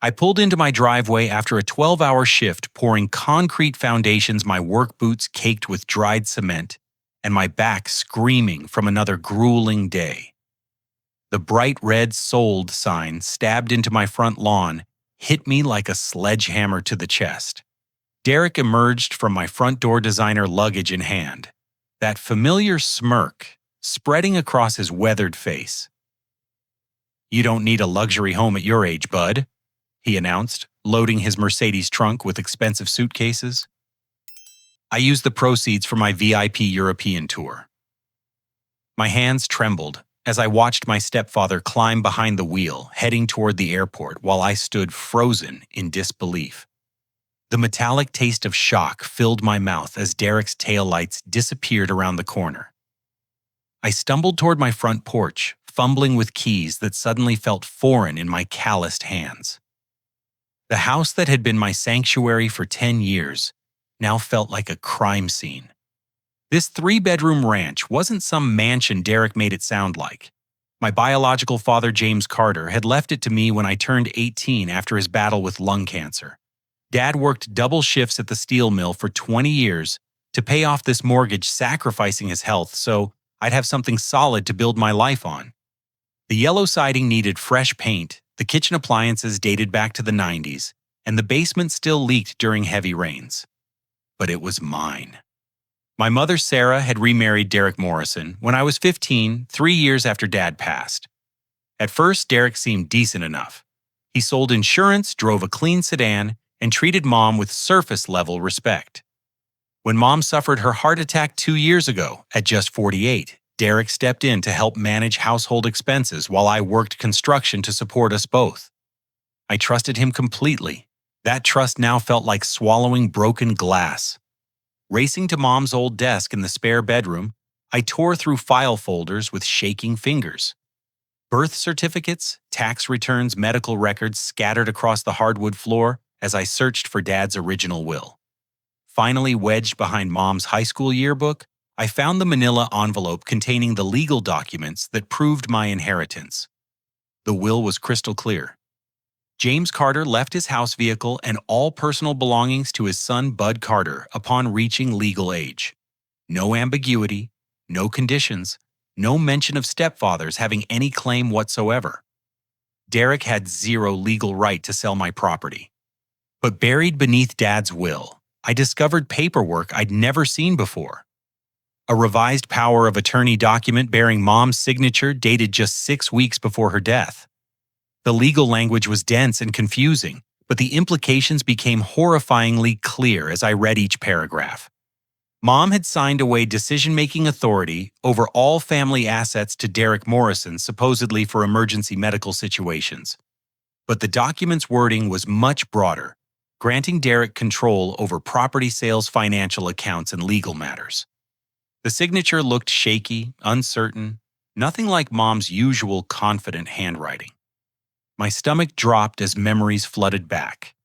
I pulled into my driveway after a 12-hour shift pouring concrete foundations, my work boots caked with dried cement, and my back screaming from another grueling day. The bright red "Sold" sign stabbed into my front lawn hit me like a sledgehammer to the chest. Derek emerged from my front door, designer luggage in hand, that familiar smirk spreading across his weathered face. "You don't need a luxury home at your age, bud," he announced, loading his Mercedes trunk with expensive suitcases. I used the proceeds for my VIP European tour. My hands trembled as I watched my stepfather climb behind the wheel, heading toward the airport while I stood frozen in disbelief. The metallic taste of shock filled my mouth as Derek's taillights disappeared around the corner. I stumbled toward my front porch, fumbling with keys that suddenly felt foreign in my calloused hands. The house that had been my sanctuary for 10 years now felt like a crime scene. This 3-bedroom ranch wasn't some mansion Derek made it sound like. My biological father, James Carter, had left it to me when I turned 18 after his battle with lung cancer. Dad worked double shifts at the steel mill for 20 years to pay off this mortgage, sacrificing his health so I'd have something solid to build my life on. The yellow siding needed fresh paint, the kitchen appliances dated back to the 90s, and the basement still leaked during heavy rains. But it was mine. My mother, Sarah, had remarried Derek Morrison when I was 15, 3 years after Dad passed. At first, Derek seemed decent enough. He sold insurance, drove a clean sedan, and treated Mom with surface-level respect. When Mom suffered her heart attack 2 years ago, at just 48, Derek stepped in to help manage household expenses while I worked construction to support us both. I trusted him completely. That trust now felt like swallowing broken glass. Racing to Mom's old desk in the spare bedroom, I tore through file folders with shaking fingers. Birth certificates, tax returns, medical records scattered across the hardwood floor as I searched for Dad's original will. Finally wedged behind Mom's high school yearbook, I found the manila envelope containing the legal documents that proved my inheritance. The will was crystal clear. James Carter left his house vehicle and all personal belongings to his son Bud Carter upon reaching legal age. No ambiguity, no conditions, no mention of stepfathers having any claim whatsoever. Derek had zero legal right to sell my property. But buried beneath Dad's will, I discovered paperwork I'd never seen before. A revised power of attorney document bearing Mom's signature dated just 6 weeks before her death. The legal language was dense and confusing, but the implications became horrifyingly clear as I read each paragraph. Mom had signed away decision-making authority over all family assets to Derek Morrison, supposedly for emergency medical situations. But the document's wording was much broader, granting Derek control over property sales, financial accounts, and legal matters. The signature looked shaky, uncertain, nothing like Mom's usual confident handwriting. My stomach dropped as memories flooded back.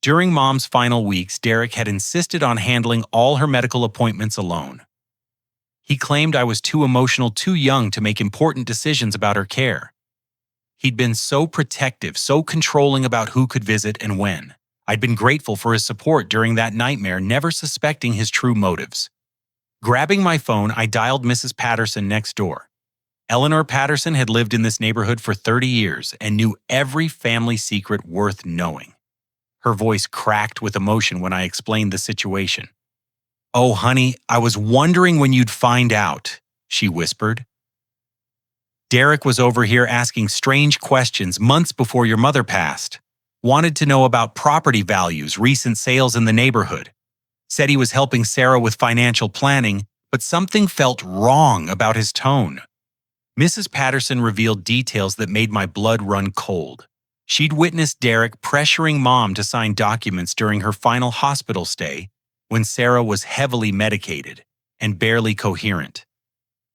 During Mom's final weeks, Derek had insisted on handling all her medical appointments alone. He claimed I was too emotional, too young to make important decisions about her care. He'd been so protective, so controlling about who could visit and when. I'd been grateful for his support during that nightmare, never suspecting his true motives. Grabbing my phone, I dialed Mrs. Patterson next door. Eleanor Patterson had lived in this neighborhood for 30 years and knew every family secret worth knowing. Her voice cracked with emotion when I explained the situation. "Oh, honey, I was wondering when you'd find out," she whispered. "Derek was over here asking strange questions months before your mother passed. Wanted to know about property values, recent sales in the neighborhood. Said he was helping Sarah with financial planning, but something felt wrong about his tone." Mrs. Patterson revealed details that made my blood run cold. She'd witnessed Derek pressuring Mom to sign documents during her final hospital stay when Sarah was heavily medicated and barely coherent.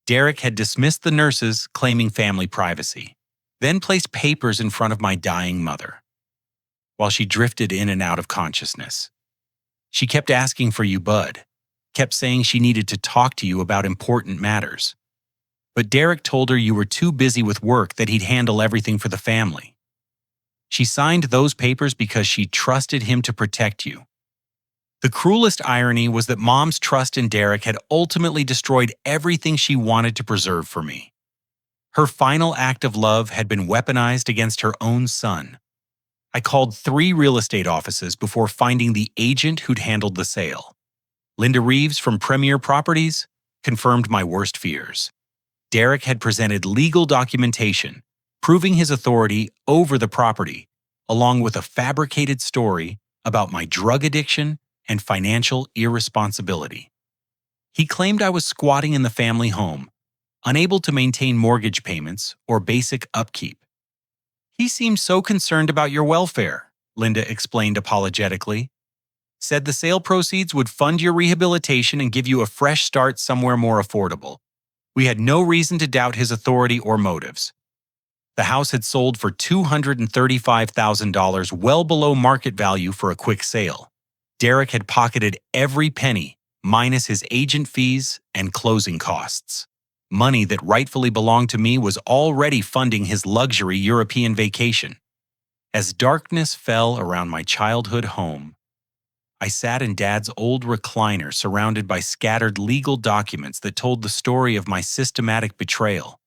Derek had dismissed the nurses, claiming family privacy, then placed papers in front of my dying mother, while she drifted in and out of consciousness. She kept asking for you, Bud, kept saying she needed to talk to you about important matters. But Derek told her you were too busy with work, that he'd handle everything for the family. She signed those papers because she trusted him to protect you. The cruelest irony was that Mom's trust in Derek had ultimately destroyed everything she wanted to preserve for me. Her final act of love had been weaponized against her own son. I called 3 real estate offices before finding the agent who'd handled the sale. Linda Reeves from Premier Properties confirmed my worst fears. Derek had presented legal documentation, proving his authority over the property, along with a fabricated story about my drug addiction and financial irresponsibility. He claimed I was squatting in the family home, unable to maintain mortgage payments or basic upkeep. He seemed so concerned about your welfare, Linda explained apologetically. Said the sale proceeds would fund your rehabilitation and give you a fresh start somewhere more affordable. We had no reason to doubt his authority or motives. The house had sold for $235,000, well below market value for a quick sale. Derek had pocketed every penny, minus his agent fees and closing costs. Money that rightfully belonged to me was already funding his luxury European vacation. As darkness fell around my childhood home, I sat in Dad's old recliner surrounded by scattered legal documents that told the story of my systematic betrayal.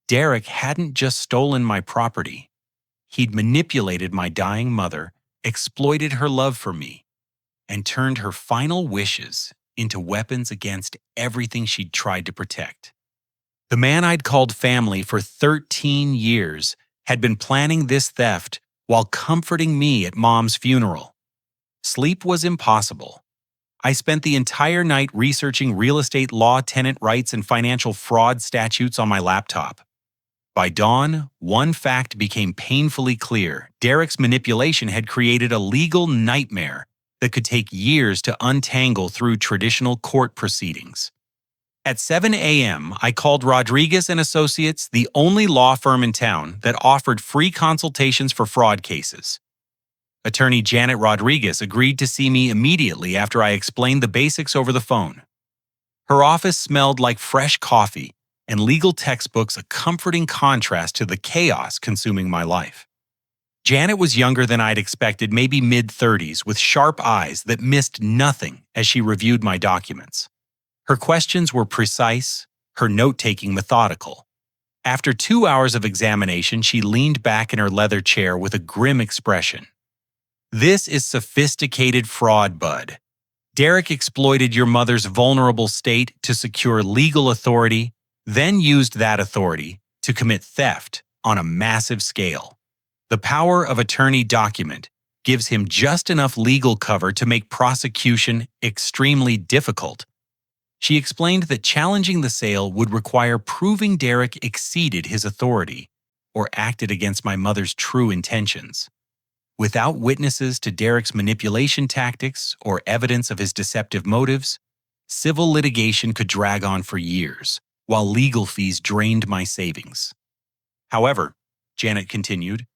Derek hadn't just stolen my property. He'd manipulated my dying mother, exploited her love for me, and turned her final wishes into weapons against everything she'd tried to protect. The man I'd called family for 13 years had been planning this theft while comforting me at Mom's funeral. Sleep was impossible. I spent the entire night researching real estate law, tenant rights, and financial fraud statutes on my laptop. By dawn, one fact became painfully clear. Derek's manipulation had created a legal nightmare that could take years to untangle through traditional court proceedings. At 7 a.m., I called Rodriguez and Associates, the only law firm in town that offered free consultations for fraud cases. Attorney Janet Rodriguez agreed to see me immediately after I explained the basics over the phone. Her office smelled like fresh coffee and legal textbooks, a comforting contrast to the chaos consuming my life. Janet was younger than I'd expected, maybe mid-30s, with sharp eyes that missed nothing as she reviewed my documents. Her questions were precise, her note-taking methodical. After 2 hours of examination, she leaned back in her leather chair with a grim expression. "This is sophisticated fraud, Bud. Derek exploited your mother's vulnerable state to secure legal authority, then used that authority to commit theft on a massive scale. The power of attorney document gives him just enough legal cover to make prosecution extremely difficult." She explained that challenging the sale would require proving Derek exceeded his authority or acted against my mother's true intentions. Without witnesses to Derek's manipulation tactics or evidence of his deceptive motives, civil litigation could drag on for years, while legal fees drained my savings. However, Janet continued,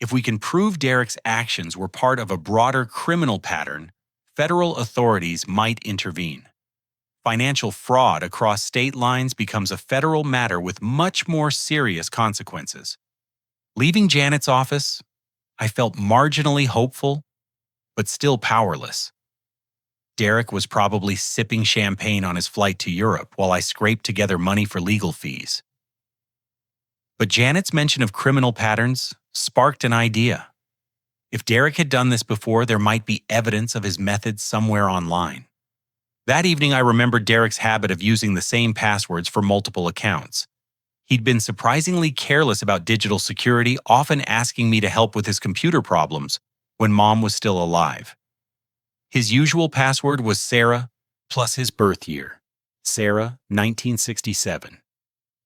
if we can prove Derek's actions were part of a broader criminal pattern, federal authorities might intervene. Financial fraud across state lines becomes a federal matter with much more serious consequences. Leaving Janet's office, I felt marginally hopeful, but still powerless. Derek was probably sipping champagne on his flight to Europe while I scraped together money for legal fees. But Janet's mention of criminal patterns sparked an idea. If Derek had done this before, there might be evidence of his methods somewhere online. That evening, I remembered Derek's habit of using the same passwords for multiple accounts. He'd been surprisingly careless about digital security, often asking me to help with his computer problems when Mom was still alive. His usual password was Sarah plus his birth year, Sarah, 1967.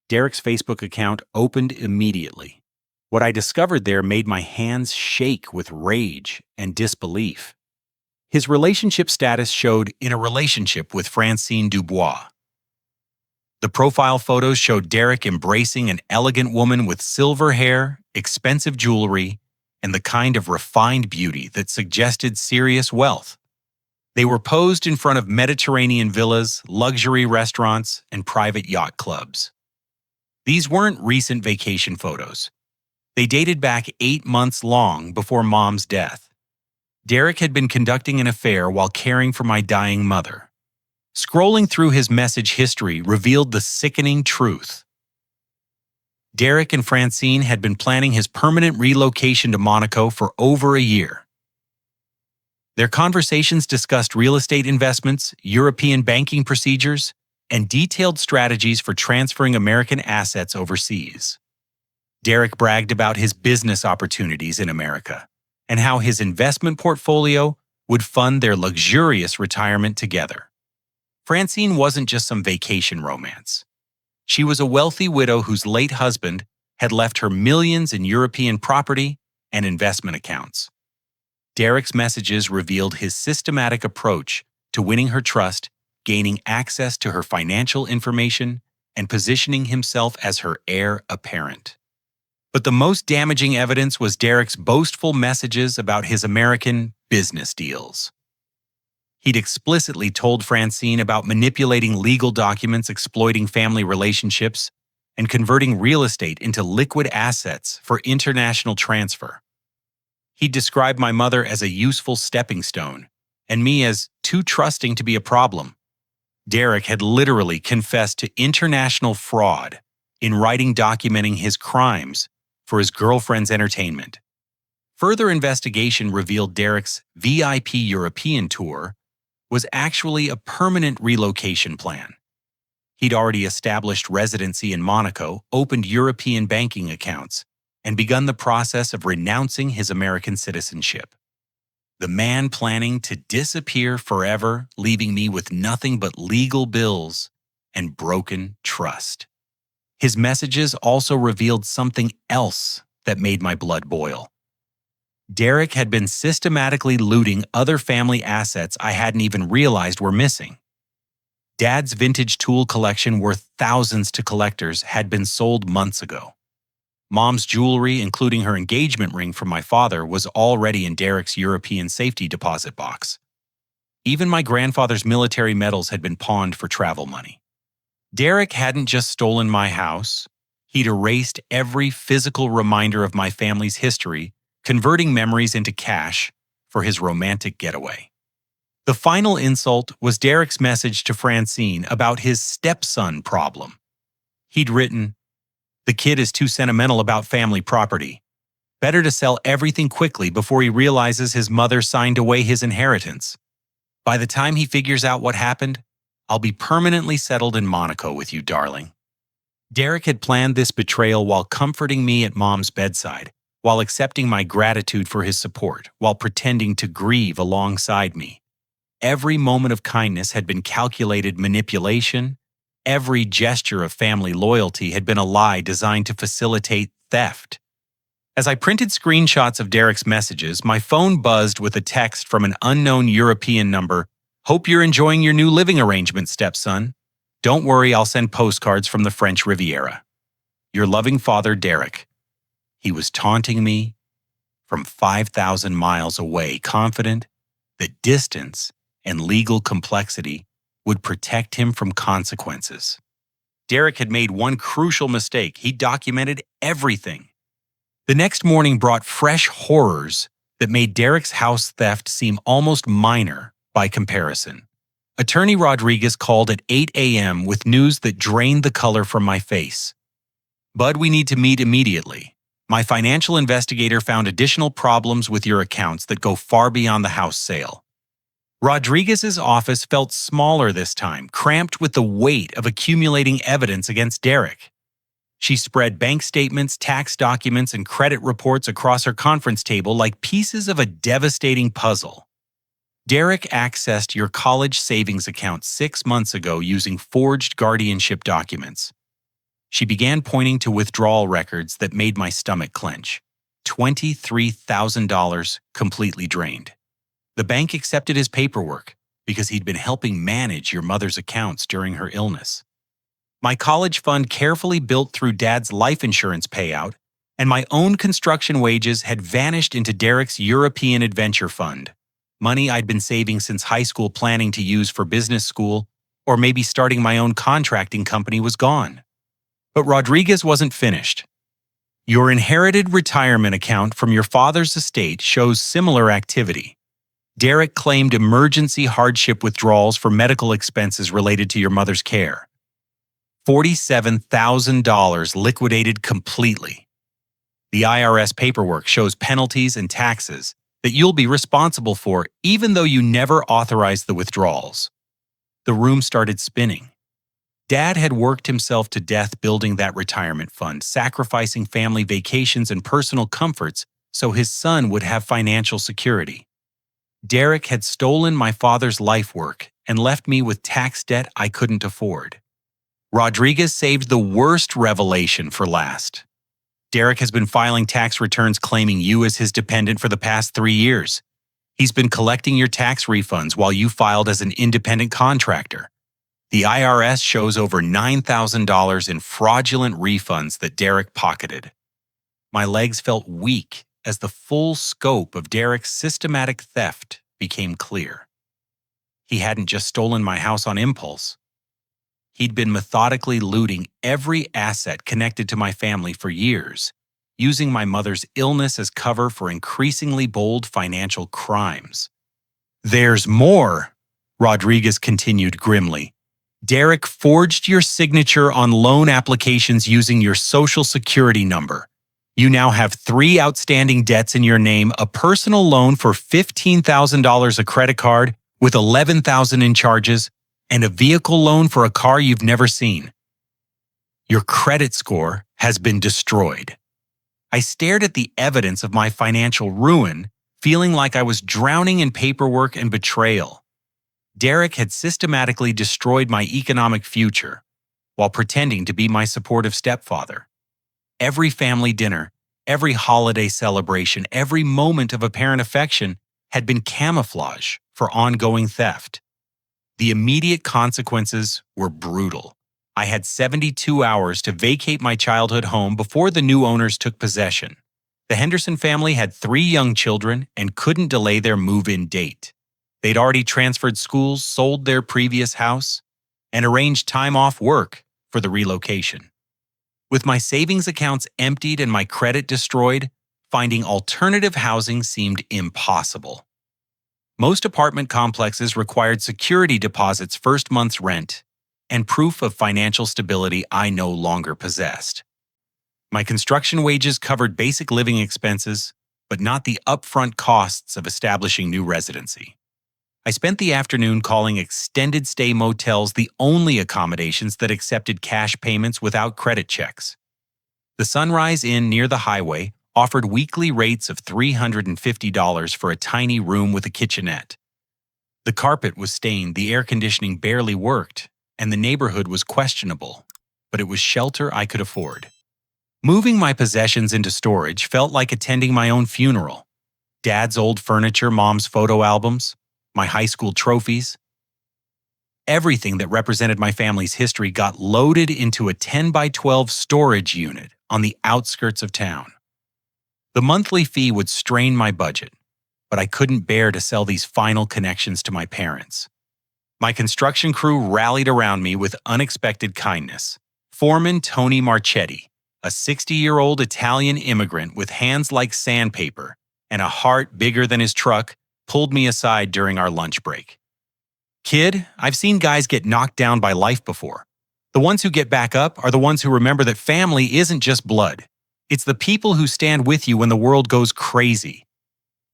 Derek's Facebook account opened immediately. What I discovered there made my hands shake with rage and disbelief. His relationship status showed in a relationship with Francine Dubois. The profile photos showed Derek embracing an elegant woman with silver hair, expensive jewelry, and the kind of refined beauty that suggested serious wealth. They were posed in front of Mediterranean villas, luxury restaurants, and private yacht clubs. These weren't recent vacation photos. They dated back 8 months long before Mom's death. Derek had been conducting an affair while caring for my dying mother. Scrolling through his message history revealed the sickening truth. Derek and Francine had been planning his permanent relocation to Monaco for over a year. Their conversations discussed real estate investments, European banking procedures, and detailed strategies for transferring American assets overseas. Derek bragged about his business opportunities in America and how his investment portfolio would fund their luxurious retirement together. Francine wasn't just some vacation romance. She was a wealthy widow whose late husband had left her millions in European property and investment accounts. Derek's messages revealed his systematic approach to winning her trust, gaining access to her financial information, and positioning himself as her heir apparent. But the most damaging evidence was Derek's boastful messages about his American business deals. He'd explicitly told Francine about manipulating legal documents, exploiting family relationships, and converting real estate into liquid assets for international transfer. He described my mother as a useful stepping stone, and me as too trusting to be a problem. Derek had literally confessed to international fraud in writing documenting his crimes for his girlfriend's entertainment. Further investigation revealed Derek's VIP European tour was actually a permanent relocation plan. He'd already established residency in Monaco, opened European banking accounts, and begun the process of renouncing his American citizenship. The man planning to disappear forever, leaving me with nothing but legal bills and broken trust. His messages also revealed something else that made my blood boil. Derek had been systematically looting other family assets I hadn't even realized were missing. Dad's vintage tool collection worth thousands to collectors had been sold months ago. Mom's jewelry, including her engagement ring from my father, was already in Derek's European safety deposit box. Even my grandfather's military medals had been pawned for travel money. Derek hadn't just stolen my house, he'd erased every physical reminder of my family's history, converting memories into cash for his romantic getaway. The final insult was Derek's message to Francine about his stepson problem. He'd written, "The kid is too sentimental about family property. Better to sell everything quickly before he realizes his mother signed away his inheritance. By the time he figures out what happened, I'll be permanently settled in Monaco with you, darling." Derek had planned this betrayal while comforting me at Mom's bedside, while accepting my gratitude for his support, while pretending to grieve alongside me. Every moment of kindness had been calculated manipulation. Every gesture of family loyalty had been a lie designed to facilitate theft. As I printed screenshots of Derek's messages, my phone buzzed with a text from an unknown European number. "Hope you're enjoying your new living arrangement, stepson. Don't worry, I'll send postcards from the French Riviera. Your loving father, Derek." He was taunting me from 5,000 miles away, confident that distance and legal complexity would protect him from consequences. Derek had made one crucial mistake. He documented everything. The next morning brought fresh horrors that made Derek's house theft seem almost minor by comparison. Attorney Rodriguez called at 8 a.m. with news that drained the color from my face. "Bud, we need to meet immediately. My financial investigator found additional problems with your accounts that go far beyond the house sale." Rodriguez's office felt smaller this time, cramped with the weight of accumulating evidence against Derek. She spread bank statements, tax documents, and credit reports across her conference table like pieces of a devastating puzzle. "Derek accessed your college savings account 6 months ago using forged guardianship documents." She began pointing to withdrawal records that made my stomach clench. $23,000 completely drained. The bank accepted his paperwork because he'd been helping manage your mother's accounts during her illness. My college fund carefully built through Dad's life insurance payout, and my own construction wages had vanished into Derek's European adventure fund, money I'd been saving since high school, planning to use for business school, or maybe starting my own contracting company, was gone. But Rodriguez wasn't finished. Your inherited retirement account from your father's estate shows similar activity. Derek claimed emergency hardship withdrawals for medical expenses related to your mother's care. $47,000 liquidated completely. The IRS paperwork shows penalties and taxes that you'll be responsible for even though you never authorized the withdrawals. The room started spinning. Dad had worked himself to death building that retirement fund, sacrificing family vacations and personal comforts so his son would have financial security. Derek had stolen my father's life work and left me with tax debt I couldn't afford. Rodriguez saved the worst revelation for last. Derek has been filing tax returns claiming you as his dependent for the past 3 years. He's been collecting your tax refunds while you filed as an independent contractor. The IRS shows over $9,000 in fraudulent refunds that Derek pocketed. My legs felt weak as the full scope of Derek's systematic theft became clear. He hadn't just stolen my house on impulse. He'd been methodically looting every asset connected to my family for years, using my mother's illness as cover for increasingly bold financial crimes. "There's more," Rodriguez continued grimly. "Derek forged your signature on loan applications using your Social Security number. You now have 3 outstanding debts in your name, a personal loan for $15,000, a credit card with $11,000 in charges, and a vehicle loan for a car you've never seen. Your credit score has been destroyed." I stared at the evidence of my financial ruin, feeling like I was drowning in paperwork and betrayal. Derek had systematically destroyed my economic future while pretending to be my supportive stepfather. Every family dinner, every holiday celebration, every moment of apparent affection had been camouflage for ongoing theft. The immediate consequences were brutal. I had 72 hours to vacate my childhood home before the new owners took possession. The Henderson family had 3 young children and couldn't delay their move-in date. They'd already transferred schools, sold their previous house, and arranged time off work for the relocation. With my savings accounts emptied and my credit destroyed, finding alternative housing seemed impossible. Most apartment complexes required security deposits, first month's rent, and proof of financial stability I no longer possessed. My construction wages covered basic living expenses, but not the upfront costs of establishing new residency. I spent the afternoon calling extended stay motels the only accommodations that accepted cash payments without credit checks. The Sunrise Inn near the highway offered weekly rates of $350 for a tiny room with a kitchenette. The carpet was stained, the air conditioning barely worked, and the neighborhood was questionable, but it was shelter I could afford. Moving my possessions into storage felt like attending my own funeral. Dad's old furniture, Mom's photo albums, my high school trophies. Everything that represented my family's history got loaded into a 10 by 12 storage unit on the outskirts of town. The monthly fee would strain my budget, but I couldn't bear to sell these final connections to my parents. My construction crew rallied around me with unexpected kindness. Foreman Tony Marchetti, a 60-year-old Italian immigrant with hands like sandpaper and a heart bigger than his truck, pulled me aside during our lunch break. "Kid, I've seen guys get knocked down by life before. The ones who get back up are the ones who remember that family isn't just blood. It's the people who stand with you when the world goes crazy."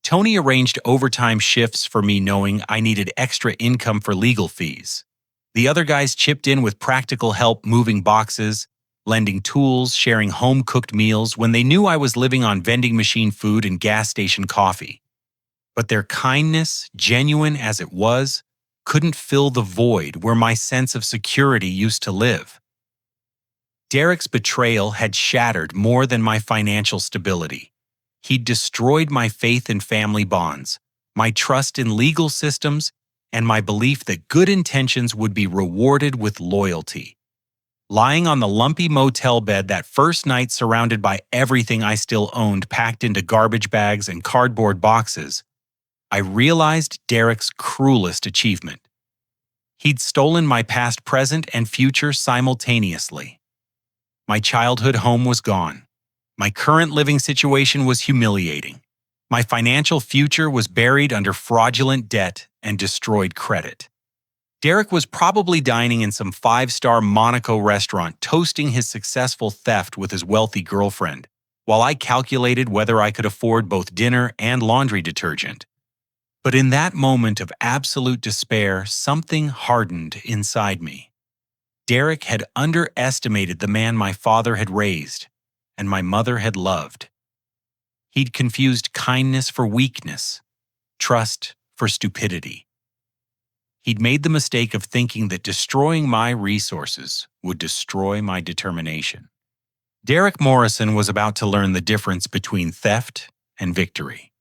Tony arranged overtime shifts for me, knowing I needed extra income for legal fees. The other guys chipped in with practical help, moving boxes, lending tools, sharing home-cooked meals when they knew I was living on vending machine food and gas station coffee. But their kindness, genuine as it was, couldn't fill the void where my sense of security used to live. Derek's betrayal had shattered more than my financial stability. He'd destroyed my faith in family bonds, my trust in legal systems, and my belief that good intentions would be rewarded with loyalty. Lying on the lumpy motel bed that first night, surrounded by everything I still owned packed into garbage bags and cardboard boxes, I realized Derek's cruelest achievement. He'd stolen my past, present, and future simultaneously. My childhood home was gone. My current living situation was humiliating. My financial future was buried under fraudulent debt and destroyed credit. Derek was probably dining in some five-star Monaco restaurant, toasting his successful theft with his wealthy girlfriend, while I calculated whether I could afford both dinner and laundry detergent. But in that moment of absolute despair, something hardened inside me. Derek had underestimated the man my father had raised and my mother had loved. He'd confused kindness for weakness, trust for stupidity. He'd made the mistake of thinking that destroying my resources would destroy my determination. Derek Morrison was about to learn the difference between theft and victory.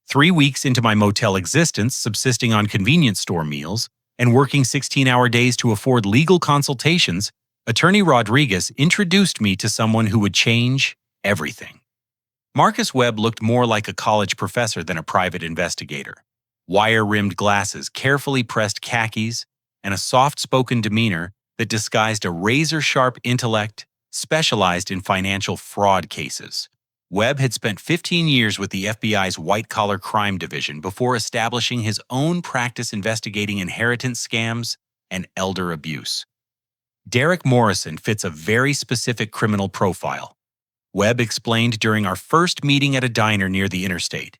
3 weeks into my motel existence, subsisting on convenience store meals and working 16-hour days to afford legal consultations, Attorney Rodriguez introduced me to someone who would change everything. Marcus Webb looked more like a college professor than a private investigator. Wire-rimmed glasses, carefully pressed khakis, and a soft-spoken demeanor that disguised a razor-sharp intellect specialized in financial fraud cases. Webb had spent 15 years with the FBI's white-collar crime division before establishing his own practice investigating inheritance scams and elder abuse. Derek Morrison fits a very specific criminal profile, Webb explained during our first meeting at a diner near the interstate.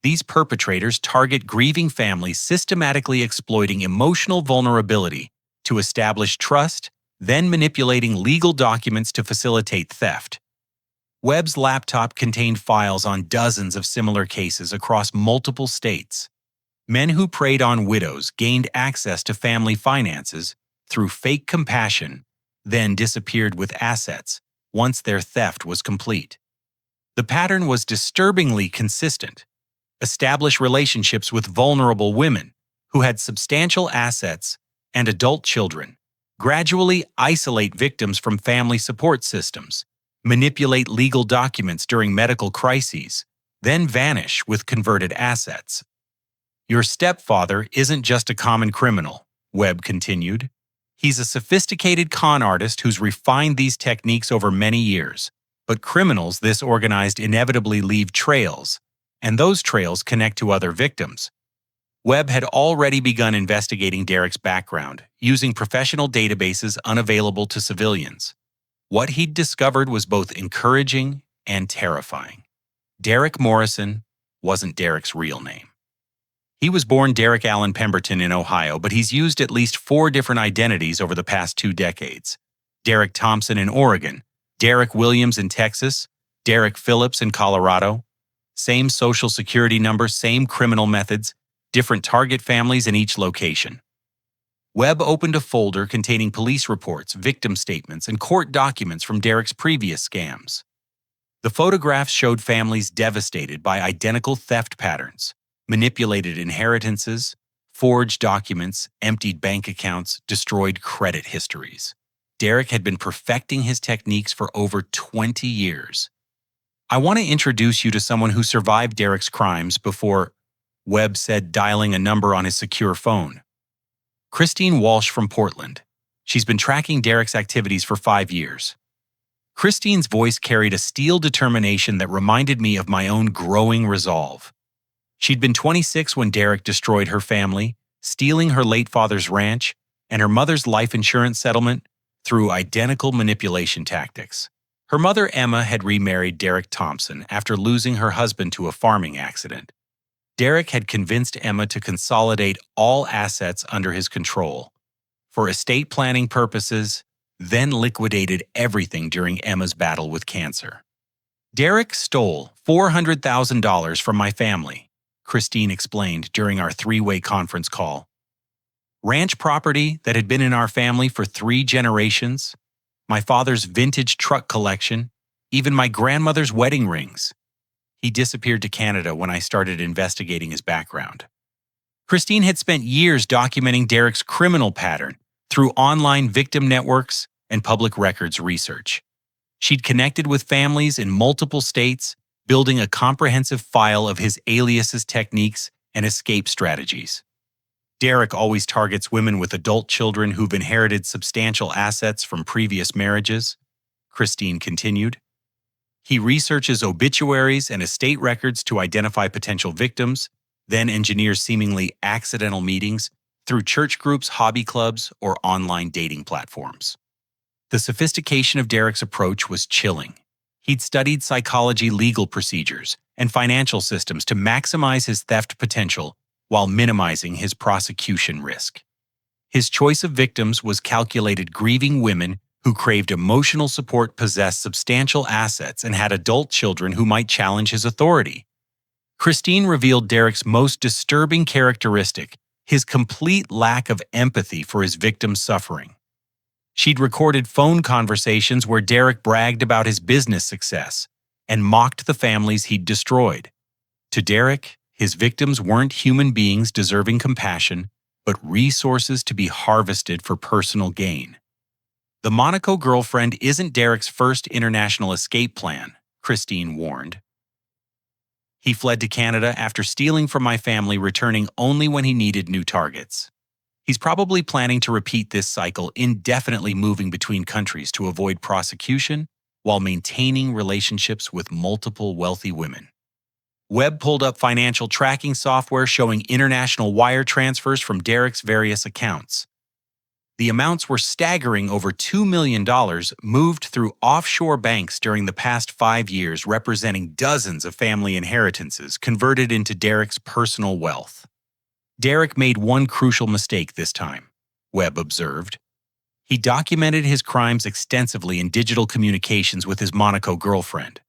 These perpetrators target grieving families, systematically exploiting emotional vulnerability to establish trust, then manipulating legal documents to facilitate theft. Webb's laptop contained files on dozens of similar cases across multiple states. Men who preyed on widows gained access to family finances through fake compassion, then disappeared with assets once their theft was complete. The pattern was disturbingly consistent. Establish relationships with vulnerable women who had substantial assets and adult children, gradually isolate victims from family support systems, manipulate legal documents during medical crises, then vanish with converted assets. Your stepfather isn't just a common criminal, Webb continued. He's a sophisticated con artist who's refined these techniques over many years. But criminals this organized inevitably leave trails, and those trails connect to other victims. Webb had already begun investigating Derek's background, using professional databases unavailable to civilians. What he'd discovered was both encouraging and terrifying. Derek Morrison wasn't Derek's real name. He was born Derek Allen Pemberton in Ohio, but he's used at least 4 different identities over the past 2 decades. Derek Thompson in Oregon, Derek Williams in Texas, Derek Phillips in Colorado. Same social security number, same criminal methods, different target families in each location. Webb opened a folder containing police reports, victim statements, and court documents from Derek's previous scams. The photographs showed families devastated by identical theft patterns, manipulated inheritances, forged documents, emptied bank accounts, destroyed credit histories. Derek had been perfecting his techniques for over 20 years. I want to introduce you to someone who survived Derek's crimes before, Webb said, dialing a number on his secure phone. Christine Walsh from Portland. She's been tracking Derek's activities for 5 years. Christine's voice carried a steel determination that reminded me of my own growing resolve. She'd been 26 when Derek destroyed her family, stealing her late father's ranch and her mother's life insurance settlement through identical manipulation tactics. Her mother, Emma, had remarried Derek Thompson after losing her husband to a farming accident. Derek had convinced Emma to consolidate all assets under his control for estate planning purposes, then liquidated everything during Emma's battle with cancer. Derek stole $400,000 from my family, Christine explained during our 3-way conference call. Ranch property that had been in our family for 3 generations, my father's vintage truck collection, even my grandmother's wedding rings. He disappeared to Canada when I started investigating his background. Christine had spent years documenting Derek's criminal pattern through online victim networks and public records research. She'd connected with families in multiple states, building a comprehensive file of his aliases, techniques, and escape strategies. Derek always targets women with adult children who've inherited substantial assets from previous marriages, Christine continued. He researches obituaries and estate records to identify potential victims, then engineers seemingly accidental meetings through church groups, hobby clubs, or online dating platforms. The sophistication of Derek's approach was chilling. He'd studied psychology, legal procedures, and financial systems to maximize his theft potential while minimizing his prosecution risk. His choice of victims was calculated: grieving women who craved emotional support, possessed substantial assets, and had adult children who might challenge his authority. Christine revealed Derek's most disturbing characteristic: his complete lack of empathy for his victims' suffering. She'd recorded phone conversations where Derek bragged about his business success and mocked the families he'd destroyed. To Derek, his victims weren't human beings deserving compassion, but resources to be harvested for personal gain. The Monaco girlfriend isn't Derek's first international escape plan, Christine warned. He fled to Canada after stealing from my family, returning only when he needed new targets. He's probably planning to repeat this cycle, indefinitely moving between countries to avoid prosecution while maintaining relationships with multiple wealthy women. Webb pulled up financial tracking software showing international wire transfers from Derek's various accounts. The amounts were staggering: over $2 million moved through offshore banks during the past 5 years, representing dozens of family inheritances converted into Derek's personal wealth. Derek made one crucial mistake this time, Webb observed. He documented his crimes extensively in digital communications with his Monaco girlfriend.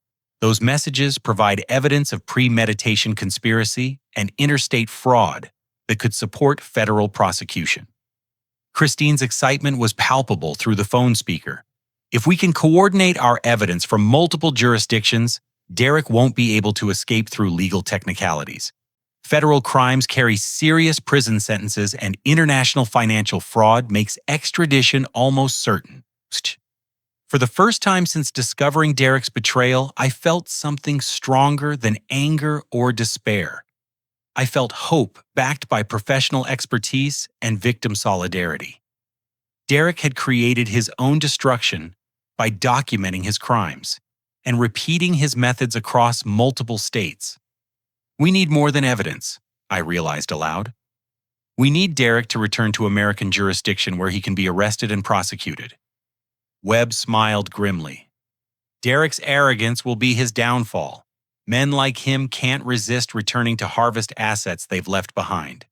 Those messages provide evidence of premeditation, conspiracy, and interstate fraud that could support federal prosecution. Christine's excitement was palpable through the phone speaker. If we can coordinate our evidence from multiple jurisdictions, Derek won't be able to escape through legal technicalities. Federal crimes carry serious prison sentences, and international financial fraud makes extradition almost certain. For the first time since discovering Derek's betrayal, I felt something stronger than anger or despair. I felt hope backed by professional expertise and victim solidarity. Derek had created his own destruction by documenting his crimes and repeating his methods across multiple states. We need more than evidence, I realized aloud. We need Derek to return to American jurisdiction where he can be arrested and prosecuted. Webb smiled grimly. Derek's arrogance will be his downfall. Men like him can't resist returning to harvest assets they've left behind.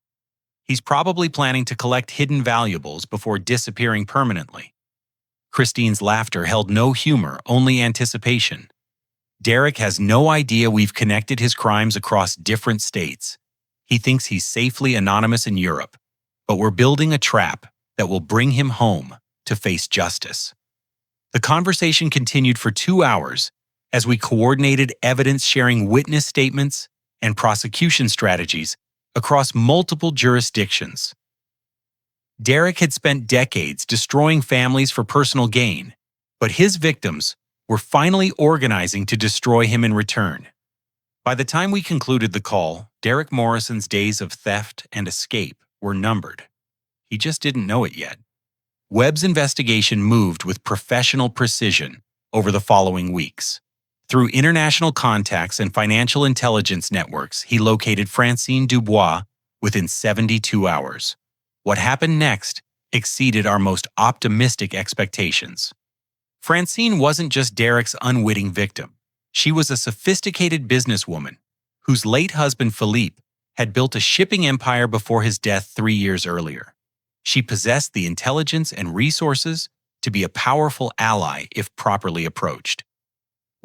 He's probably planning to collect hidden valuables before disappearing permanently. Christine's laughter held no humor, only anticipation. Derek has no idea we've connected his crimes across different states. He thinks he's safely anonymous in Europe, but we're building a trap that will bring him home to face justice. The conversation continued for 2 hours as we coordinated evidence, sharing witness statements and prosecution strategies across multiple jurisdictions. Derek had spent decades destroying families for personal gain, but his victims were finally organizing to destroy him in return. By the time we concluded the call, Derek Morrison's days of theft and escape were numbered. He just didn't know it yet. Webb's investigation moved with professional precision over the following weeks. Through international contacts and financial intelligence networks, he located Francine Dubois within 72 hours. What happened next exceeded our most optimistic expectations. Francine wasn't just Derek's unwitting victim. She was a sophisticated businesswoman whose late husband, Philippe, had built a shipping empire before his death 3 years earlier. She possessed the intelligence and resources to be a powerful ally if properly approached.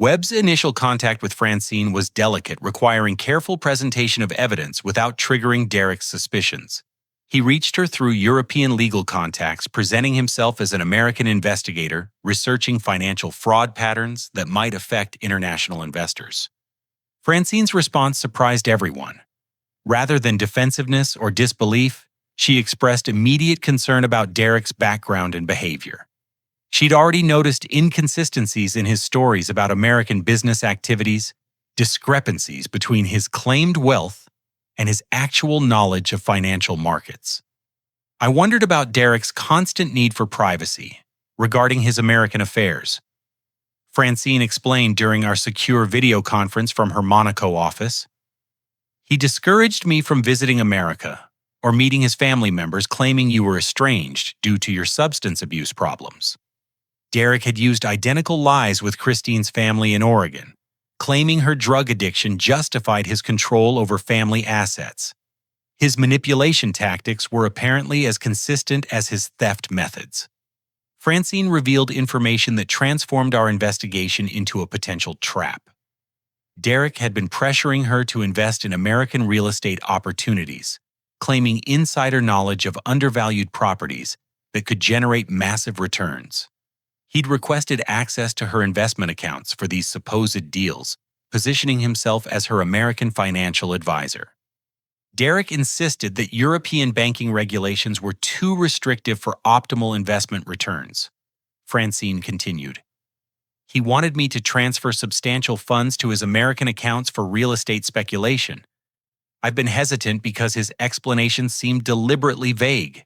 Webb's initial contact with Francine was delicate, requiring careful presentation of evidence without triggering Derek's suspicions. He reached her through European legal contacts, presenting himself as an American investigator, researching financial fraud patterns that might affect international investors. Francine's response surprised everyone. Rather than defensiveness or disbelief, she expressed immediate concern about Derek's background and behavior. She'd already noticed inconsistencies in his stories about American business activities, discrepancies between his claimed wealth and his actual knowledge of financial markets. I wondered about Derek's constant need for privacy regarding his American affairs. Francine explained during our secure video conference from her Monaco office. He discouraged me from visiting America or meeting his family members, claiming you were estranged due to your substance abuse problems. Derek had used identical lies with Christine's family in Oregon, claiming her drug addiction justified his control over family assets. His manipulation tactics were apparently as consistent as his theft methods. Francine revealed information that transformed our investigation into a potential trap. Derek had been pressuring her to invest in American real estate opportunities, claiming insider knowledge of undervalued properties that could generate massive returns. He'd requested access to her investment accounts for these supposed deals, positioning himself as her American financial advisor. Derek insisted that European banking regulations were too restrictive for optimal investment returns. Francine continued. He wanted me to transfer substantial funds to his American accounts for real estate speculation. I've been hesitant because his explanations seemed deliberately vague.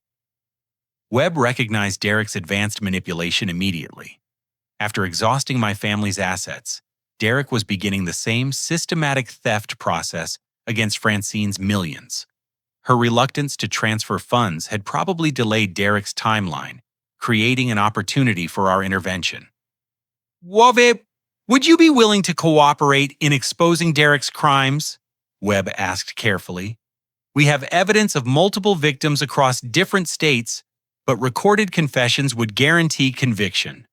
Webb recognized Derek's advanced manipulation immediately. After exhausting my family's assets, Derek was beginning the same systematic theft process against Francine's millions. Her reluctance to transfer funds had probably delayed Derek's timeline, creating an opportunity for our intervention. Webb, would you be willing to cooperate in exposing Derek's crimes? Webb asked carefully. We have evidence of multiple victims across different states, but recorded confessions would guarantee conviction.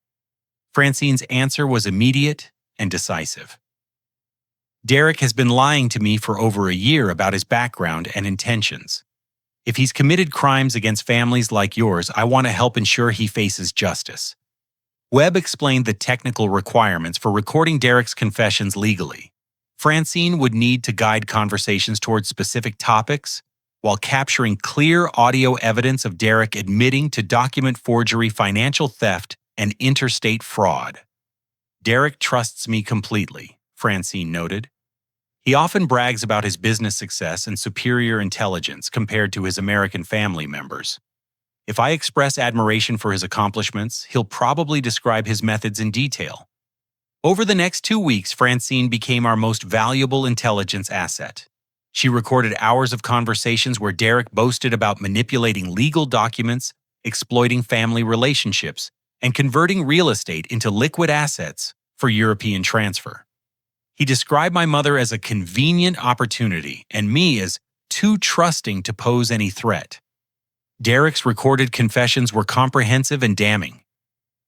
Francine's answer was immediate and decisive. Derek has been lying to me for over a year about his background and intentions. If he's committed crimes against families like yours, I want to help ensure he faces justice. Webb explained the technical requirements for recording Derek's confessions legally. Francine would need to guide conversations towards specific topics, while capturing clear audio evidence of Derek admitting to document forgery, financial theft, and interstate fraud. Derek trusts me completely, Francine noted. He often brags about his business success and superior intelligence compared to his American family members. If I express admiration for his accomplishments, he'll probably describe his methods in detail. Over the next 2 weeks, Francine became our most valuable intelligence asset. She recorded hours of conversations where Derek boasted about manipulating legal documents, exploiting family relationships, and converting real estate into liquid assets for European transfer. He described my mother as a convenient opportunity and me as too trusting to pose any threat. Derek's recorded confessions were comprehensive and damning.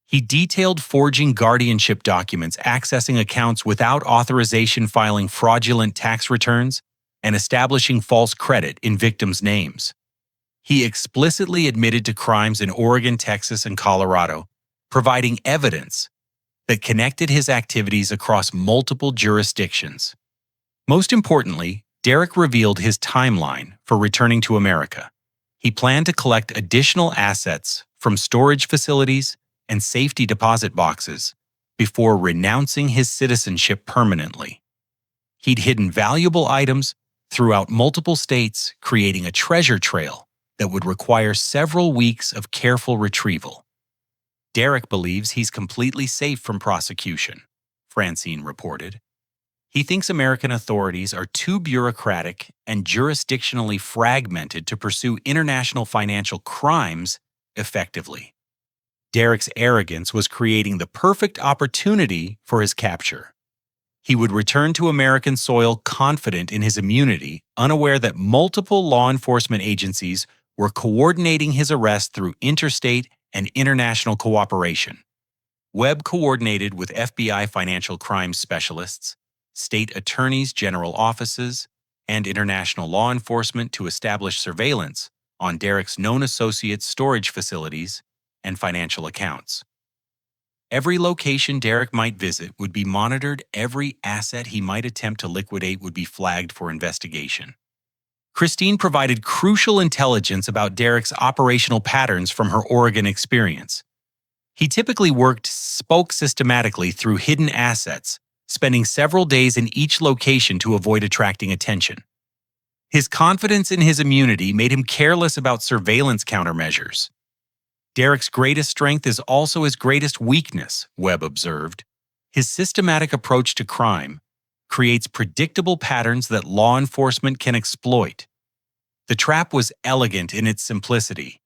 He detailed forging guardianship documents, accessing accounts without authorization, filing fraudulent tax returns, and establishing false credit in victims' names. He explicitly admitted to crimes in Oregon, Texas, and Colorado, providing evidence that connected his activities across multiple jurisdictions. Most importantly, Derek revealed his timeline for returning to America. He planned to collect additional assets from storage facilities and safety deposit boxes before renouncing his citizenship permanently. He'd hidden valuable items throughout multiple states, creating a treasure trail that would require several weeks of careful retrieval. Derek believes he's completely safe from prosecution, Francine reported. He thinks American authorities are too bureaucratic and jurisdictionally fragmented to pursue international financial crimes effectively. Derek's arrogance was creating the perfect opportunity for his capture. He would return to American soil confident in his immunity, unaware that multiple law enforcement agencies were coordinating his arrest through interstate and international cooperation. Webb coordinated with FBI financial crimes specialists, state attorneys' general offices, and international law enforcement to establish surveillance on Derek's known associates' storage facilities and financial accounts. Every location Derek might visit would be monitored. Every asset he might attempt to liquidate would be flagged for investigation. Christine provided crucial intelligence about Derek's operational patterns from her Oregon experience. He typically spoke systematically through hidden assets, spending several days in each location to avoid attracting attention. His confidence in his immunity made him careless about surveillance countermeasures. Derek's greatest strength is also his greatest weakness, Webb observed. His systematic approach to crime creates predictable patterns that law enforcement can exploit. The trap was elegant in its simplicity.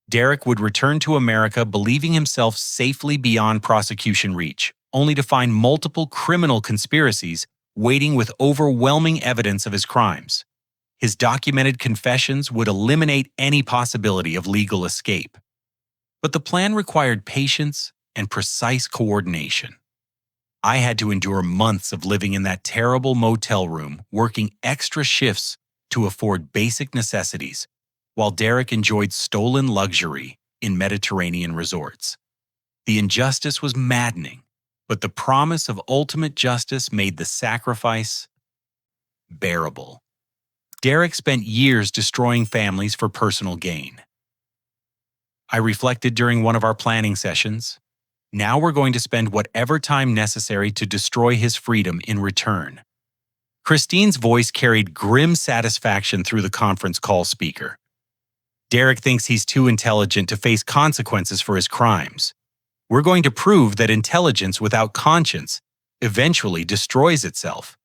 Derek would return to America believing himself safely beyond prosecution reach, only to find multiple criminal conspiracies waiting with overwhelming evidence of his crimes. His documented confessions would eliminate any possibility of legal escape. But the plan required patience and precise coordination. I had to endure months of living in that terrible motel room, working extra shifts to afford basic necessities, while Derek enjoyed stolen luxury in Mediterranean resorts. The injustice was maddening, but the promise of ultimate justice made the sacrifice bearable. Derek spent years destroying families for personal gain. I reflected during one of our planning sessions. Now we're going to spend whatever time necessary to destroy his freedom in return. Christine's voice carried grim satisfaction through the conference call speaker. Derek thinks he's too intelligent to face consequences for his crimes. We're going to prove that intelligence without conscience eventually destroys itself.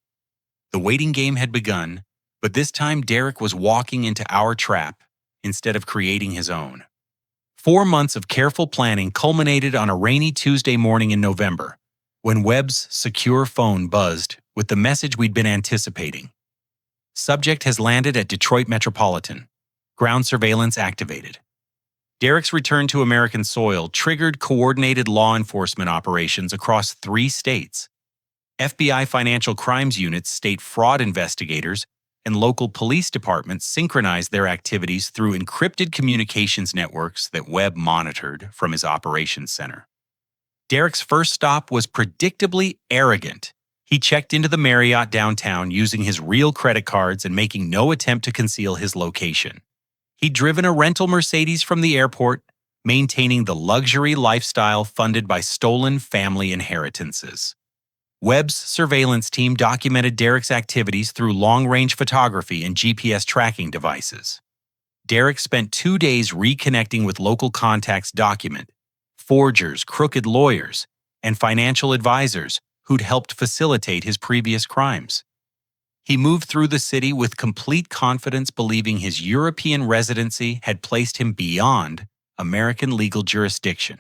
The waiting game had begun, but this time Derek was walking into our trap instead of creating his own. 4 months of careful planning culminated on a rainy Tuesday morning in November, when Webb's secure phone buzzed with the message we'd been anticipating. Subject has landed at Detroit Metropolitan. Ground surveillance activated. Derek's return to American soil triggered coordinated law enforcement operations across 3 states. FBI Financial Crimes Units, state fraud investigators, and local police departments synchronized their activities through encrypted communications networks that Webb monitored from his operations center. Derek's first stop was predictably arrogant. He checked into the Marriott downtown using his real credit cards and making no attempt to conceal his location. He'd driven a rental Mercedes from the airport, maintaining the luxury lifestyle funded by stolen family inheritances. Webb's surveillance team documented Derek's activities through long-range photography and GPS tracking devices. Derek spent 2 days reconnecting with local contacts document, forgers, crooked lawyers, and financial advisors who'd helped facilitate his previous crimes. He moved through the city with complete confidence, believing his European residency had placed him beyond American legal jurisdiction.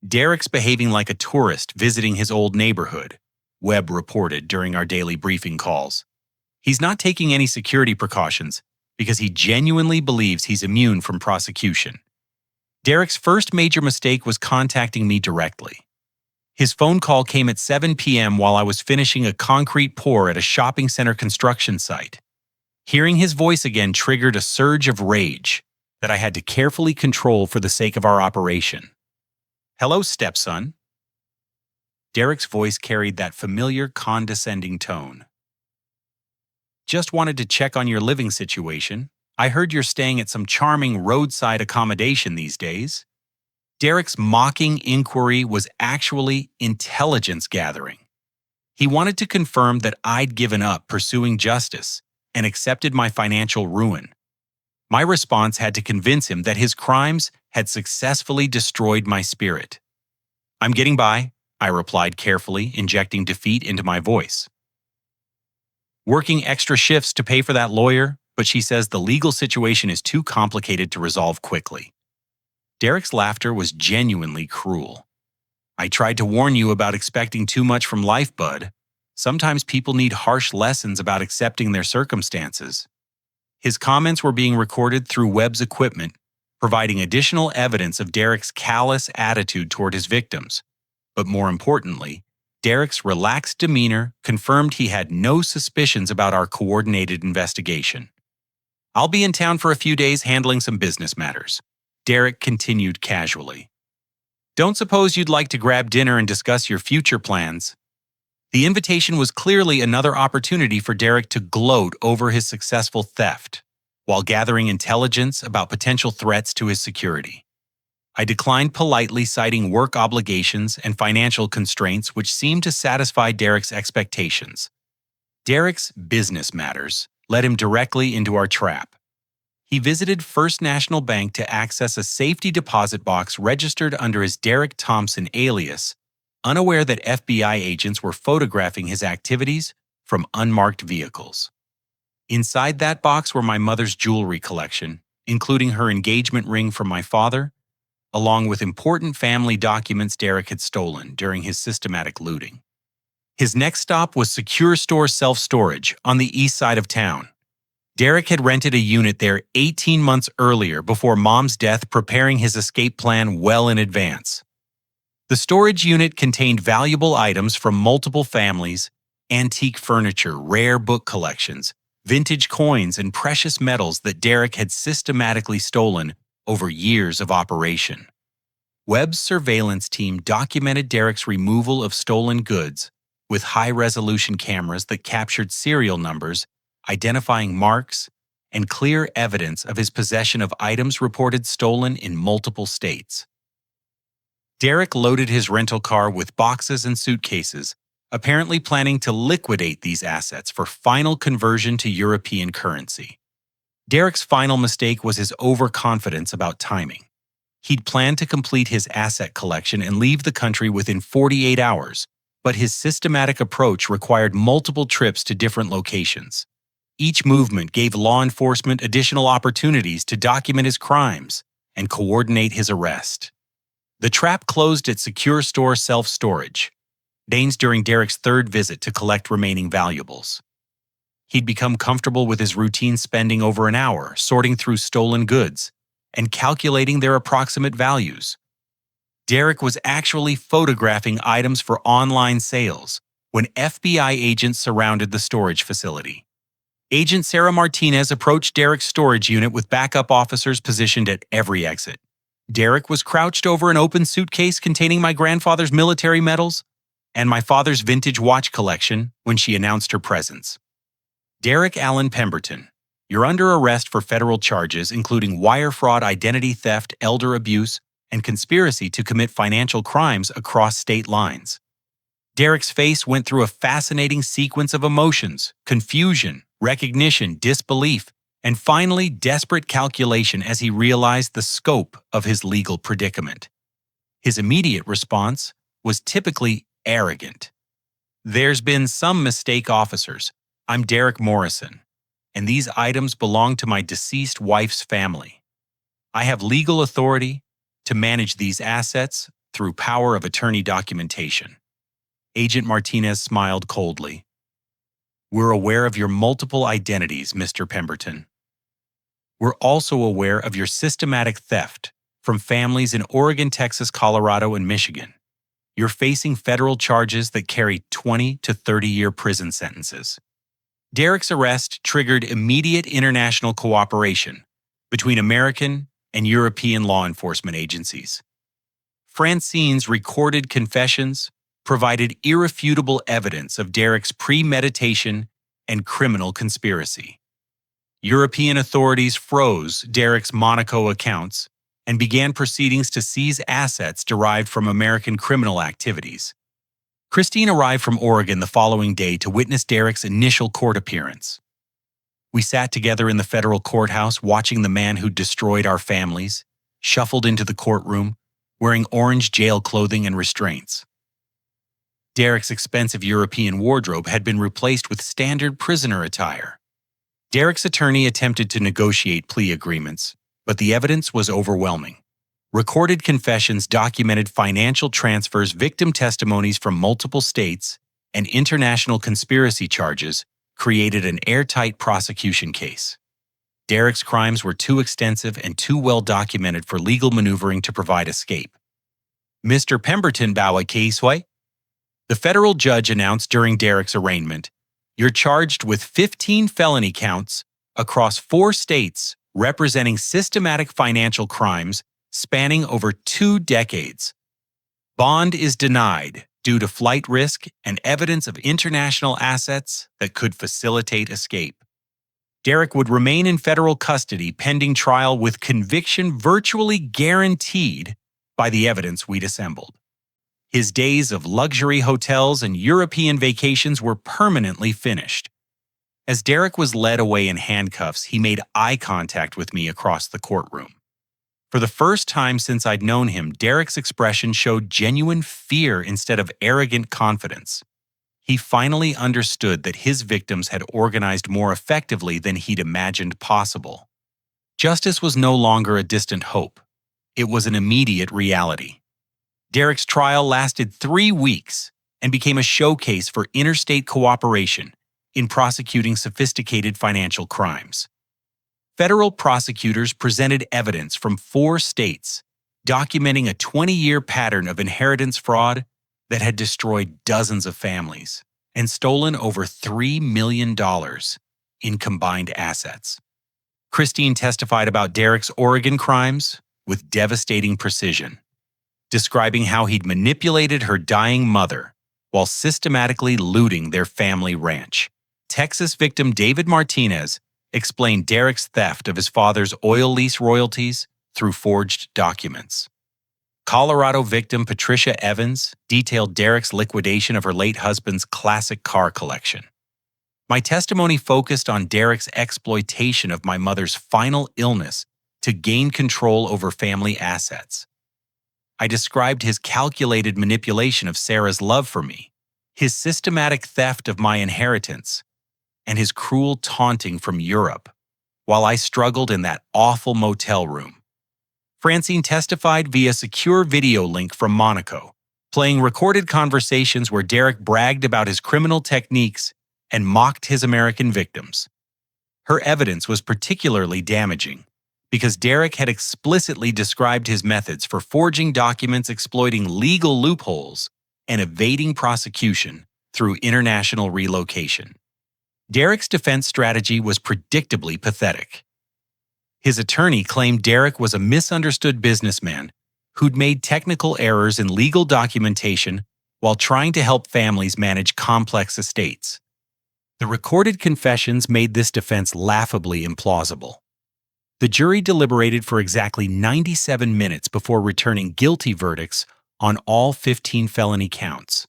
Derek's behaving like a tourist visiting his old neighborhood, Webb reported during our daily briefing calls. He's not taking any security precautions because he genuinely believes he's immune from prosecution. Derek's first major mistake was contacting me directly. His phone call came at 7 p.m. while I was finishing a concrete pour at a shopping center construction site. Hearing his voice again triggered a surge of rage that I had to carefully control for the sake of our operation. "Hello, stepson." Derek's voice carried that familiar, condescending tone. "Just wanted to check on your living situation. I heard you're staying at some charming roadside accommodation these days." Derek's mocking inquiry was actually intelligence gathering. He wanted to confirm that I'd given up pursuing justice and accepted my financial ruin. My response had to convince him that his crimes had successfully destroyed my spirit. "I'm getting by," I replied carefully, injecting defeat into my voice. "Working extra shifts to pay for that lawyer, but she says the legal situation is too complicated to resolve quickly." Derek's laughter was genuinely cruel. "I tried to warn you about expecting too much from life, bud. Sometimes people need harsh lessons about accepting their circumstances." His comments were being recorded through Webb's equipment, providing additional evidence of Derek's callous attitude toward his victims. But more importantly, Derek's relaxed demeanor confirmed he had no suspicions about our coordinated investigation. "I'll be in town for a few days handling some business matters," Derek continued casually. "Don't suppose you'd like to grab dinner and discuss your future plans?" The invitation was clearly another opportunity for Derek to gloat over his successful theft, while gathering intelligence about potential threats to his security. I declined politely, citing work obligations and financial constraints which seemed to satisfy Derek's expectations. Derek's business matters led him directly into our trap. He visited First National Bank to access a safety deposit box registered under his Derek Thompson alias unaware that FBI agents were photographing his activities from unmarked vehicles. Inside that box were my mother's jewelry collection, including her engagement ring from my father, along with important family documents Derek had stolen during his systematic looting. His next stop was Secure Store Self-Storage on the east side of town. Derek had rented a unit there 18 months earlier before Mom's death, preparing his escape plan well in advance. The storage unit contained valuable items from multiple families, antique furniture, rare book collections, vintage coins, and precious metals that Derek had systematically stolen over years of operation. Webb's surveillance team documented Derek's removal of stolen goods with high-resolution cameras that captured serial numbers, identifying marks, and clear evidence of his possession of items reported stolen in multiple states. Derek loaded his rental car with boxes and suitcases, apparently planning to liquidate these assets for final conversion to European currency. Derek's final mistake was his overconfidence about timing. He'd planned to complete his asset collection and leave the country within 48 hours, but his systematic approach required multiple trips to different locations. Each movement gave law enforcement additional opportunities to document his crimes and coordinate his arrest. The trap closed at Secure Store Self-Storage, days during Derek's third visit to collect remaining valuables. He'd become comfortable with his routine, spending over an hour sorting through stolen goods and calculating their approximate values. Derek was actually photographing items for online sales when FBI agents surrounded the storage facility. Agent Sarah Martinez approached Derek's storage unit with backup officers positioned at every exit. Derek was crouched over an open suitcase containing my grandfather's military medals and my father's vintage watch collection when she announced her presence. Derek Allen Pemberton, you're under arrest for federal charges including wire fraud, identity theft, elder abuse, and conspiracy to commit financial crimes across state lines. Derek's face went through a fascinating sequence of emotions: confusion, recognition, disbelief, and finally desperate calculation as he realized the scope of his legal predicament. His immediate response was typically arrogant. "There's been some mistake, officers. I'm Derek Morrison, and these items belong to my deceased wife's family. I have legal authority to manage these assets through power of attorney documentation." Agent Martinez smiled coldly. "We're aware of your multiple identities, Mr. Pemberton. We're also aware of your systematic theft from families in Oregon, Texas, Colorado, and Michigan. You're facing federal charges that carry 20 to 30-year prison sentences." Derek's arrest triggered immediate international cooperation between American and European law enforcement agencies. Francine's recorded confessions provided irrefutable evidence of Derek's premeditation and criminal conspiracy. European authorities froze Derek's Monaco accounts and began proceedings to seize assets derived from American criminal activities. Christine arrived from Oregon the following day to witness Derek's initial court appearance. We sat together in the federal courthouse watching the man who destroyed our families, shuffled into the courtroom, wearing orange jail clothing and restraints. Derek's expensive European wardrobe had been replaced with standard prisoner attire. Derek's attorney attempted to negotiate plea agreements, but the evidence was overwhelming. Recorded confessions documented financial transfers, victim testimonies from multiple states, and international conspiracy charges created an airtight prosecution case. Derek's crimes were too extensive and too well documented for legal maneuvering to provide escape. "Mr. Pemberton Bawa Caseway," the federal judge announced during Derek's arraignment, "you're charged with 15 felony counts across 4 states representing systematic financial crimes spanning over 2 decades. Bond is denied due to flight risk and evidence of international assets that could facilitate escape." Derek would remain in federal custody pending trial, with conviction virtually guaranteed by the evidence we'd assembled. His days of luxury hotels and European vacations were permanently finished. As Derek was led away in handcuffs, he made eye contact with me across the courtroom. For the first time since I'd known him, Derek's expression showed genuine fear instead of arrogant confidence. He finally understood that his victims had organized more effectively than he'd imagined possible. Justice was no longer a distant hope. It was an immediate reality. Derek's trial lasted 3 weeks and became a showcase for interstate cooperation in prosecuting sophisticated financial crimes. Federal prosecutors presented evidence from 4 states documenting a 20-year pattern of inheritance fraud that had destroyed dozens of families and stolen over $3 million in combined assets. Christine testified about Derek's Oregon crimes with devastating precision, describing how he'd manipulated her dying mother while systematically looting their family ranch. Texas victim David Martinez explained Derek's theft of his father's oil lease royalties through forged documents. Colorado victim Patricia Evans detailed Derek's liquidation of her late husband's classic car collection. My testimony focused on Derek's exploitation of my mother's final illness to gain control over family assets. I described his calculated manipulation of Sarah's love for me, his systematic theft of my inheritance, and his cruel taunting from Europe, while I struggled in that awful motel room. Francine testified via secure video link from Monaco, playing recorded conversations where Derek bragged about his criminal techniques and mocked his American victims. Her evidence was particularly damaging because Derek had explicitly described his methods for forging documents, exploiting legal loopholes, and evading prosecution through international relocation. Derek's defense strategy was predictably pathetic. His attorney claimed Derek was a misunderstood businessman who'd made technical errors in legal documentation while trying to help families manage complex estates. The recorded confessions made this defense laughably implausible. The jury deliberated for exactly 97 minutes before returning guilty verdicts on all 15 felony counts.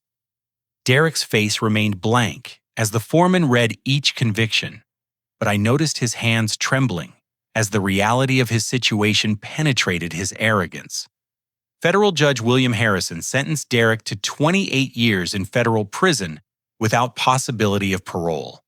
Derek's face remained blank as the foreman read each conviction, but I noticed his hands trembling as the reality of his situation penetrated his arrogance. Federal Judge William Harrison sentenced Derek to 28 years in federal prison without possibility of parole.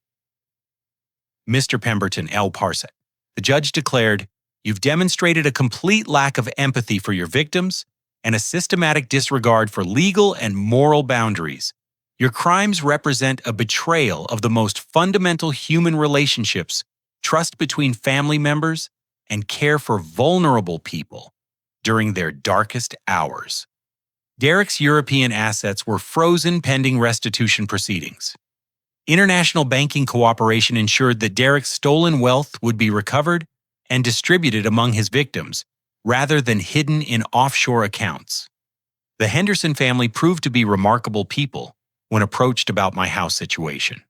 Mr. Pemberton L. Parsett, the judge declared, "You've demonstrated a complete lack of empathy for your victims and a systematic disregard for legal and moral boundaries. Your crimes represent a betrayal of the most fundamental human relationships, trust between family members, and care for vulnerable people during their darkest hours." Derek's European assets were frozen pending restitution proceedings. International banking cooperation ensured that Derek's stolen wealth would be recovered and distributed among his victims, rather than hidden in offshore accounts. The Henderson family proved to be remarkable people when approached about my house situation.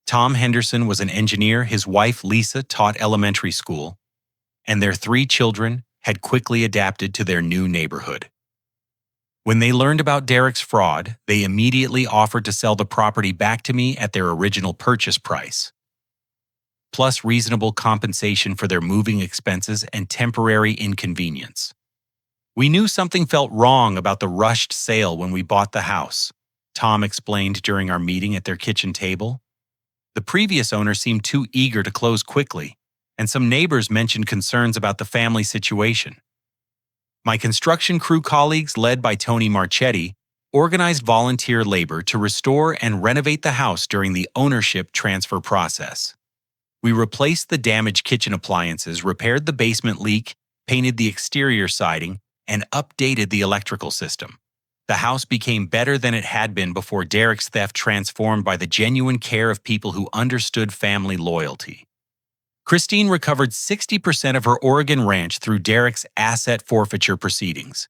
Tom Henderson was an engineer, his wife Lisa taught elementary school, and their 3 children had quickly adapted to their new neighborhood. When they learned about Derek's fraud, they immediately offered to sell the property back to me at their original purchase price, plus reasonable compensation for their moving expenses and temporary inconvenience. "We knew something felt wrong about the rushed sale when we bought the house," Tom explained during our meeting at their kitchen table. "The previous owner seemed too eager to close quickly, and some neighbors mentioned concerns about the family situation. My construction crew colleagues, led by Tony Marchetti, organized volunteer labor to restore and renovate the house during the ownership transfer process. We replaced the damaged kitchen appliances, repaired the basement leak, painted the exterior siding, and updated the electrical system. The house became better than it had been before Derek's theft, transformed by the genuine care of people who understood family loyalty." Christine recovered 60% of her Oregon ranch through Derek's asset forfeiture proceedings.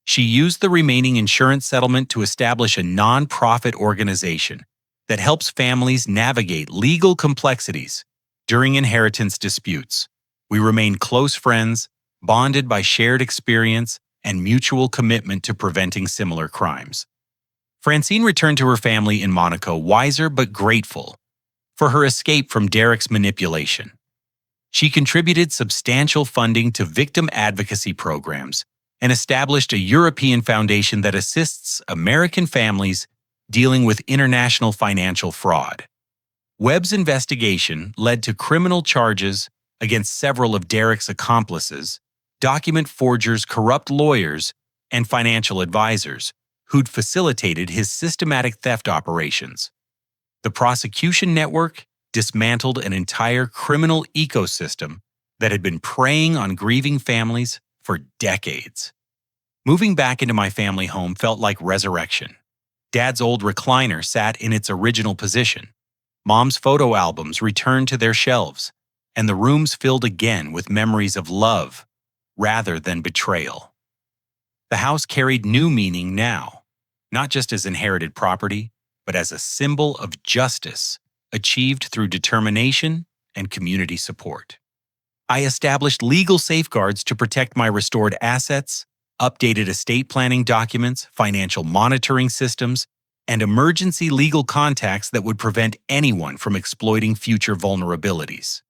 She used the remaining insurance settlement to establish a non-profit organization that helps families navigate legal complexities during inheritance disputes. We remained close friends, bonded by shared experience and mutual commitment to preventing similar crimes. Francine returned to her family in Monaco, wiser but grateful for her escape from Derek's manipulation. She contributed substantial funding to victim advocacy programs and established a European foundation that assists American families dealing with international financial fraud. Webb's investigation led to criminal charges against several of Derek's accomplices, document forgers, corrupt lawyers, and financial advisors who'd facilitated his systematic theft operations. The prosecution network dismantled an entire criminal ecosystem that had been preying on grieving families for decades. Moving back into my family home felt like resurrection. Dad's old recliner sat in its original position. Mom's photo albums returned to their shelves, and the rooms filled again with memories of love rather than betrayal. The house carried new meaning now, not just as inherited property, but as a symbol of justice achieved through determination and community support. I established legal safeguards to protect my restored assets, updated estate planning documents, financial monitoring systems, and emergency legal contacts that would prevent anyone from exploiting future vulnerabilities.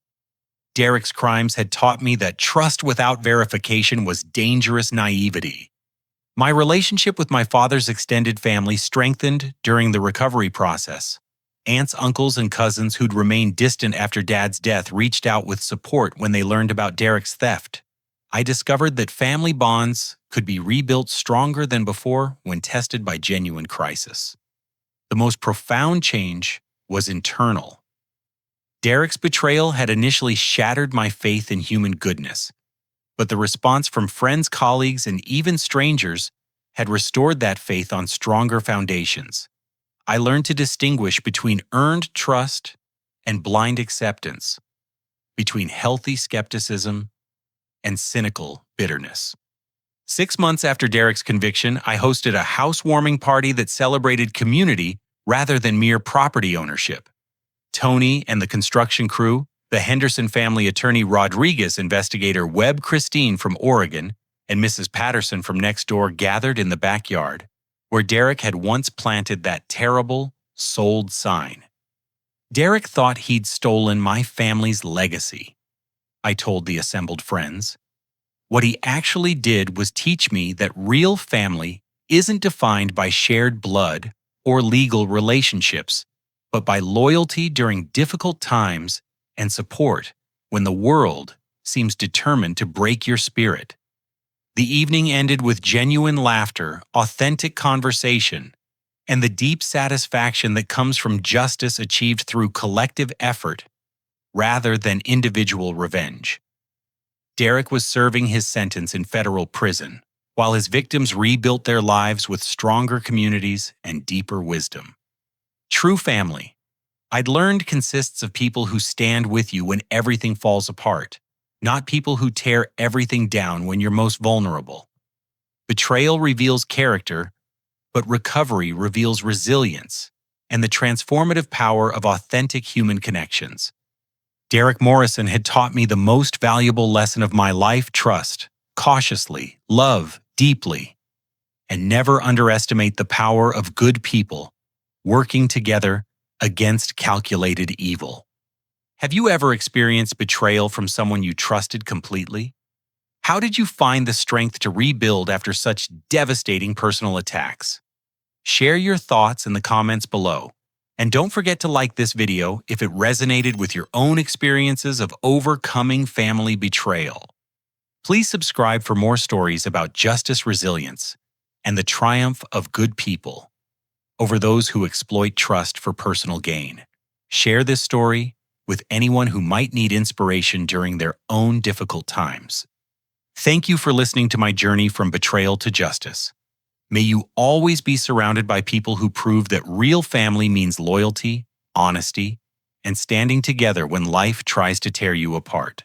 Derek's crimes had taught me that trust without verification was dangerous naivety. My relationship with my father's extended family strengthened during the recovery process. Aunts, uncles, and cousins who'd remained distant after Dad's death reached out with support when they learned about Derek's theft. I discovered that family bonds could be rebuilt stronger than before when tested by genuine crisis. The most profound change was internal. Derek's betrayal had initially shattered my faith in human goodness, but the response from friends, colleagues, and even strangers had restored that faith on stronger foundations. I learned to distinguish between earned trust and blind acceptance, between healthy skepticism and cynical bitterness. 6 months after Derek's conviction, I hosted a housewarming party that celebrated community rather than mere property ownership. Tony and the construction crew, the Henderson family attorney Rodriguez investigator Webb Christine from Oregon, and Mrs. Patterson from next door gathered in the backyard, where Derek had once planted that terrible, sold sign. Derek thought he'd stolen my family's legacy, I told the assembled friends. What he actually did was teach me that real family isn't defined by shared blood or legal relationships, but by loyalty during difficult times and support when the world seems determined to break your spirit. The evening ended with genuine laughter, authentic conversation, and the deep satisfaction that comes from justice achieved through collective effort rather than individual revenge. Derek was serving his sentence in federal prison, while his victims rebuilt their lives with stronger communities and deeper wisdom. True family, I'd learned, consists of people who stand with you when everything falls apart, not people who tear everything down when you're most vulnerable. Betrayal reveals character, but recovery reveals resilience and the transformative power of authentic human connections. Derek Morrison had taught me the most valuable lesson of my life: trust, cautiously, love, deeply, and never underestimate the power of good people working together against calculated evil. Have you ever experienced betrayal from someone you trusted completely? How did you find the strength to rebuild after such devastating personal attacks? Share your thoughts in the comments below. And don't forget to like this video if it resonated with your own experiences of overcoming family betrayal. Please subscribe for more stories about justice, resilience, and the triumph of good people over those who exploit trust for personal gain. Share this story with anyone who might need inspiration during their own difficult times. Thank you for listening to my journey from betrayal to justice. May you always be surrounded by people who prove that real family means loyalty, honesty, and standing together when life tries to tear you apart.